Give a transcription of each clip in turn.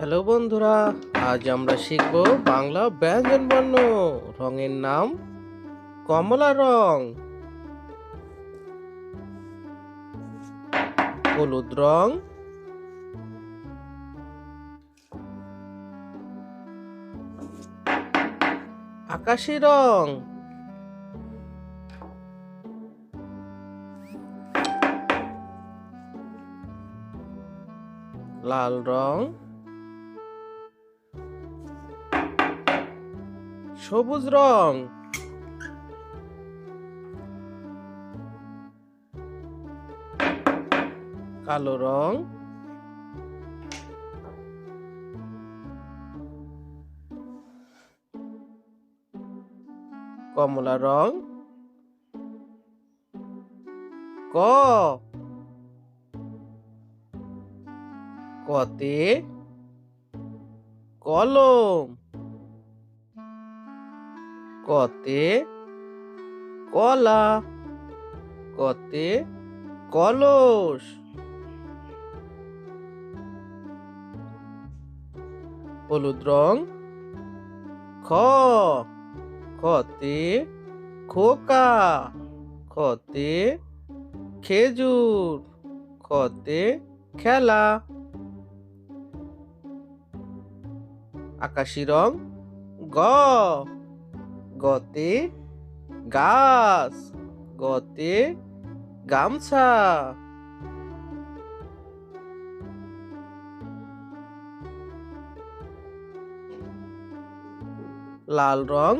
Hello বন্ধুরা, আজ আমরা শিখব বাংলা ব্যঞ্জন বর্ণ। রঙের নাম কমলা রং, হলুদ রং, আকাশি রং, লাল রং, সবুজ রং, কালো রং, কমলা রং, কতে কলম, কতে কলা, কতে কলস, হলুদ রং, খতে খোকা, খতে খেজুর, খতে খেলা, আকাশি রং, গতে গাছ, গতে গামছা, লাল রং,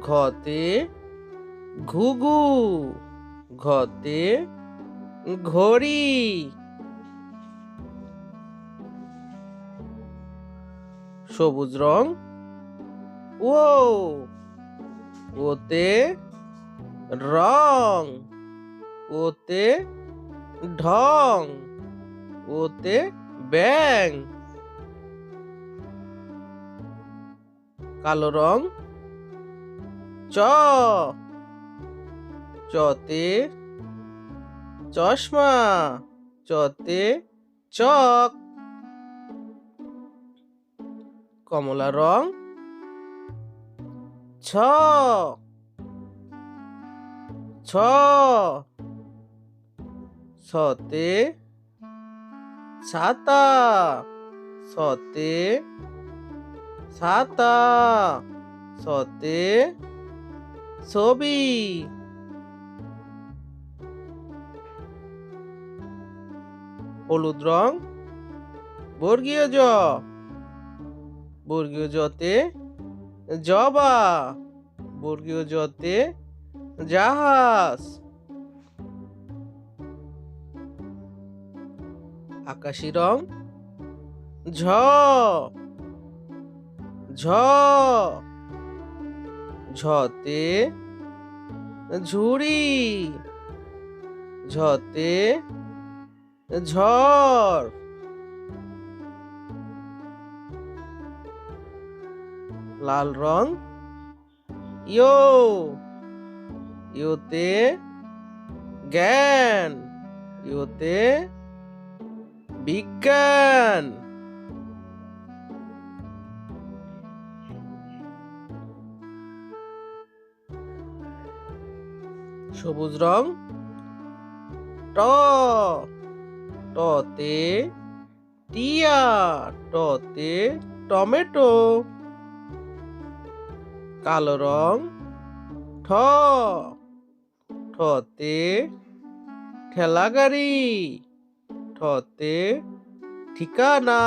ঘতে ঘুঘু, ঘতে ঘড়ি, সবুজ রং, ওতে রং, ওতে ঢং, ওতে ব্যাং, কালো রং, চতে চশমা, চতে চক, কমলা রং, ছতে ছাতা, ছতে ছাতা, ছতে ছবি, হলুদ রং, বর্গীয় বর্গীয় জতে জবা, বর্গীয় জতে জাহাজ, আকাশি রং, ঝতে ঝুড়ি, ঝতে ঝড়, লাল রং, ইয়োতে জ্ঞান, ইয়োতে বিজ্ঞান, সবুজ রং, টতে টিয়া, টতে টমেটো, কালো রং, ঠতে ঠেলাগাড়ি, ঠতে ঠিকানা।